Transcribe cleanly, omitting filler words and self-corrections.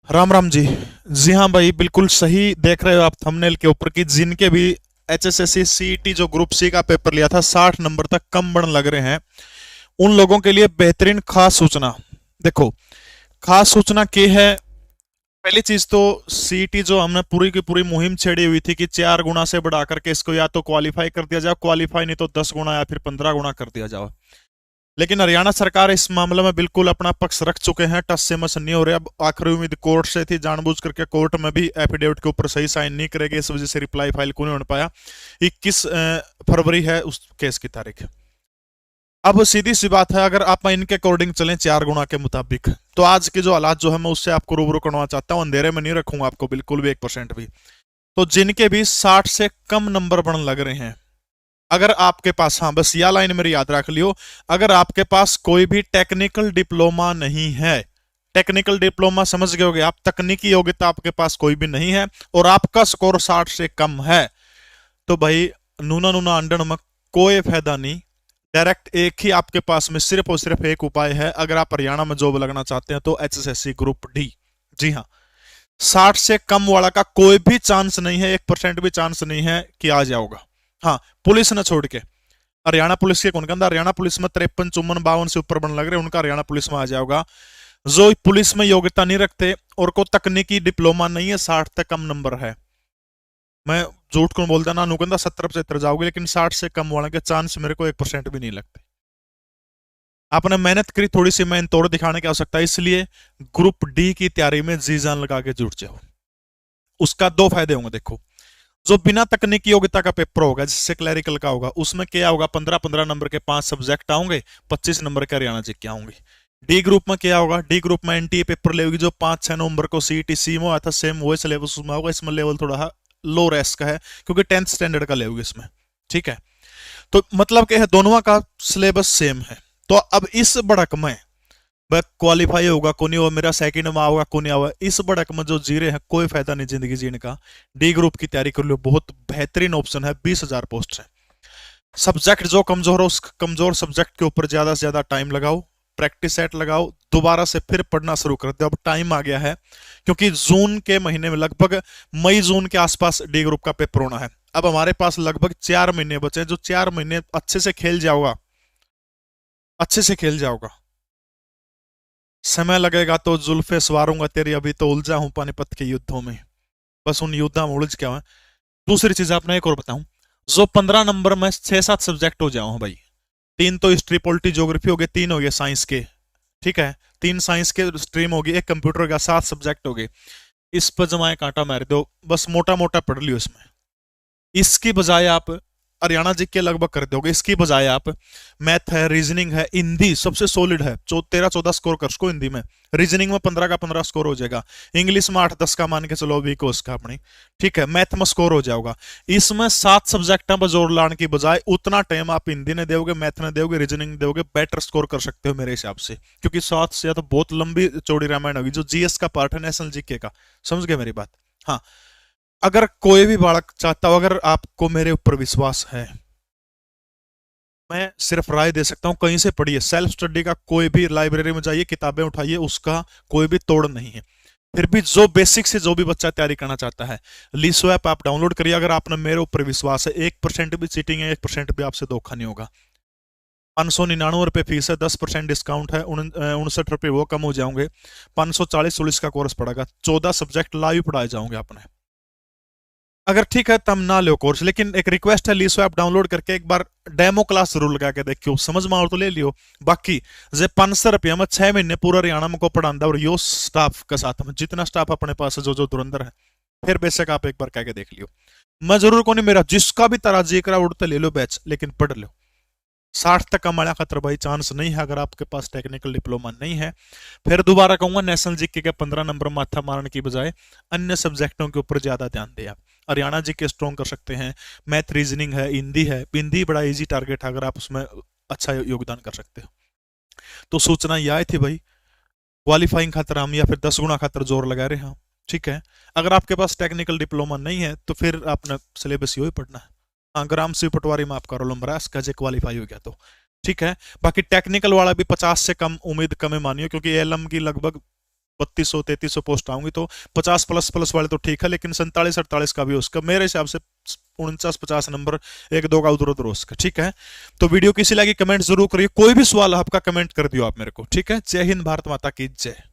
राम राम जी। जी हाँ भाई, बिल्कुल सही देख रहे हो आप थंबनेल के ऊपर कि जिनके भी एचएसएससी सीईटी जो ग्रुप सी का पेपर लिया था 60 नंबर तक कम बढ़ लग रहे हैं, उन लोगों के लिए बेहतरीन खास सूचना। देखो, खास सूचना क्या है। पहली चीज तो सीईटी जो हमने पूरी की पूरी मुहिम छेड़ी हुई थी कि 4 गुना से बढ़ा करके इसको या तो क्वालिफाई कर दिया जाए, क्वालिफाई नहीं तो 10 गुना या फिर 15 गुना कर दिया जाए। लेकिन हरियाणा सरकार इस मामले में बिल्कुल अपना पक्ष रख चुके हैं, टस से मस नहीं हो रहे। अब आखिरी उम्मीद कोर्ट से थी, जानबूझ करके कोर्ट में भी एफिडेविट के ऊपर सही साइन नहीं करेगी, इस वजह से रिप्लाई फाइल को नहीं हो पाया। 21 फरवरी है उस केस की तारीख। अब सीधी सी बात है, अगर आप इनके अकॉर्डिंग चलें 4 गुना के मुताबिक, तो आज के जो हालात जो है मैं उससे आपको रूबरू करना चाहता हूं। अंधेरे में नहीं रखूंगा आपको बिल्कुल भी 1% भी। तो जिनके भी 60 से कम नंबर बढ़ने लग रहे हैं, अगर आपके पास, हाँ बस यह लाइन मेरी याद रख लियो, अगर आपके पास कोई भी टेक्निकल डिप्लोमा नहीं है, टेक्निकल डिप्लोमा समझ गए होगे आप, तकनीकी योग्यता आपके पास कोई भी नहीं है और आपका स्कोर 60 से कम है, तो भाई नूना नूना अंडन में कोई फायदा नहीं। डायरेक्ट एक ही आपके पास में सिर्फ और सिर्फ एक उपाय है, अगर आप हरियाणा में जॉब लगना चाहते हैं तो एचएसएससी ग्रुप डी। जी हाँ, 60 से कम वाला का कोई भी चांस नहीं है, 1% भी चांस नहीं है कि आ जाओगा। हाँ, पुलिस न छोड़ के, हरियाणा पुलिस के कौन कहता, हरियाणा पुलिस में 53 54 52 से ऊपर बन लग रहे उनका हरियाणा पुलिस में आ जाओगा। जो पुलिस में योग्यता नहीं रखते और को तकनीकी डिप्लोमा नहीं है, 60 तक कम नंबर है, मैं झूठ को बोलता ना, नुकंदा 70 75 जाओगे, लेकिन 60 से कम वाले के चांस मेरे को 1% भी नहीं लगते। आपने मेहनत करी थोड़ी सी, मैं तोड़ दिखाने की आवश्यकता है, इसलिए ग्रुप डी की तैयारी में जी जान लगा के जुट जाओ। उसका दो फायदे होंगे। देखो, जो बिना तकनीकी योग्यता का पेपर होगा, जिससे क्लैरिकल का होगा, उसमें क्या होगा, 15 15 नंबर के 5 सब्जेक्ट आएंगे, 25 नंबर के हरियाणा जी के आएंगे। डी ग्रुप में क्या होगा, डी ग्रुप में एनटीए पेपर लेगी, जो 5 6 नवंबर को सीईटी सी में आया था, सेम वही सिलेबस उसमें होगा। इसमें लेवल थोड़ा लो रेस का है, क्योंकि 10th स्टैंडर्ड का लेगी इसमें। ठीक है, तो मतलब क्या है, दोनों का सिलेबस सेम है। तो अब इस बढ़क में वह क्वालिफाई होगा को नहीं, वो मेरा सेकंड में आओगा को नहीं आवा, इस बढ़क में जो जीरे हैं कोई फायदा नहीं जिंदगी जीने का। डी ग्रुप की तैयारी कर लो, बहुत बेहतरीन ऑप्शन है, 20,000 पोस्ट है। सब्जेक्ट जो कमजोर हो, उस कमजोर सब्जेक्ट के ऊपर ज्यादा से ज्यादा टाइम लगाओ, प्रैक्टिस सेट लगाओ, दोबारा से फिर पढ़ना शुरू कर दो। अब टाइम आ गया है, क्योंकि जून के महीने में लगभग मई जून के आसपास डी ग्रुप का पेपर होना है। अब हमारे पास लगभग 4 महीने बचे हैं, जो 4 महीने अच्छे से खेल जाओगा, अच्छे से खेल जाओगा। समय लगेगा तो जुल्फे सवारूंगा तेरी, अभी तो उलझा हूं पानीपत के युद्धों में, बस उन युद्धों में उलझ गया हूं। दूसरी चीज आपने एक और बताऊं, जो 15 नंबर में 6 7 सब्जेक्ट हो जाओ भाई, 3 तो हिस्ट्री पॉलिटी ज्योग्राफी हो गए, 3 हो गए साइंस के। ठीक है, 3 साइंस के स्ट्रीम होगी, एक कंप्यूटर का, 7 सब्जेक्ट हो गए। इस पर जमाए कांटा मार दो, बस मोटा मोटा पढ़ लियो इसमें। इसकी बजाय आप हरियाणा जी के लगभग कर दोगे, इसकी बजाय आप मैथ है, रीजनिंग है, हिंदी सबसे सॉलिड है, 13 14 स्कोर कर सको हिंदी में, रीजनिंग में 15 का 15 स्कोर हो जाएगा, इंग्लिश में 8 10 का मान के चलो वीक हो उसका अपनी। ठीक है, मैथ में स्कोर हो जाएगा। इसमें 7 सब्जेक्ट पर जोर लाने की बजाय उतना टाइम आप हिंदी ने दोगे, मैथ ने दोगे, रीजनिंग दोगे, बेटर स्कोर कर सकते हो मेरे हिसाब से। क्योंकि 7 से तो बहुत लंबी चौड़ी रामायण होगी, जो जीएस का पार्ट है, नेशनल जीके का। समझ गए मेरी बात? हाँ, अगर कोई भी बालक चाहता हो, अगर आपको मेरे ऊपर विश्वास है, मैं सिर्फ राय दे सकता हूं, कहीं से पढ़िए, सेल्फ स्टडी का कोई भी लाइब्रेरी में जाइए, किताबें उठाइए, उसका कोई भी तोड़ नहीं है। फिर भी जो बेसिक से जो भी बच्चा तैयारी करना चाहता है, लीसो ऐप आप डाउनलोड करिए। अगर आपने मेरे ऊपर विश्वास है, 1% भी चीटिंग है, 1% भी आपसे धोखा नहीं होगा। 599 रुपये फीस है, 10% डिस्काउंट है, 69 रुपये वो कम हो जाओगे। 540 का कोर्स पड़ेगा, 14 सब्जेक्ट लाइव पढ़ाए जाओगे आपने। अगर ठीक है तब ना लो कोर्स, लेकिन एक रिक्वेस्ट है, लीसो ऐप डाउनलोड करके एक बार डेमो क्लास जरूर लगा के देखियो, समझ में आओ तो ले लियो। बाकी जे 500 रुपया में 6 महीने पूरा हरियाणा में को पढ़ाता, और यो स्टाफ के साथ में जितना स्टाफ अपने पास है, जो जो धुरंधर है, फिर बेशक आप एक बार कह के देख लियो। मैं जरूर को नहीं, मेरा जिसका भी तरह जी करा उड़ते ले लो बैच, लेकिन पढ़ लो। 60 तक कमाया खतर भाई चांस नहीं है, अगर आपके पास टेक्निकल डिप्लोमा नहीं है। फिर दोबारा कहूंगा, नेशनल जीके के 15 नंबर माथा मारने की बजाय अन्य सब्जेक्टों के ऊपर ज्यादा ध्यान दें आप। हरियाणा जीके स्ट्रॉन्ग कर सकते हैं, मैथ, रीजनिंग है, हिंदी है, हिंदी बड़ा इजी टारगेट है, अगर आप उसमें अच्छा योगदान कर सकते हो। तो सूचना यह आई थी भाई, क्वालिफाइंग खातर हम या फिर 10 गुना खातर जोर लगा रहे हैं। ठीक है, अगर आपके पास टेक्निकल डिप्लोमा नहीं है तो फिर आपने सिलेबस यही पढ़ना है। हाँ, ग्राम से पटवारी में आपका रोल नंबर है, इसका जे क्वालिफाई हो गया तो ठीक है। बाकी टेक्निकल वाला भी 50 से कम उम्मीद कम है मानियो, क्योंकि एलएम की लगभग 3200 3300 पोस्ट आऊंगी, तो 50 प्लस प्लस वाले तो ठीक है, लेकिन 47 48 का भी उसका मेरे हिसाब से 49 50 नंबर एक दो का उधर उधर उसका, ठीक है। तो वीडियो कैसी लगी कमेंट जरूर करिए, कोई भी सवाल आपका कमेंट कर दियो आप मेरे को, ठीक है। जय हिंद, भारत माता की जय।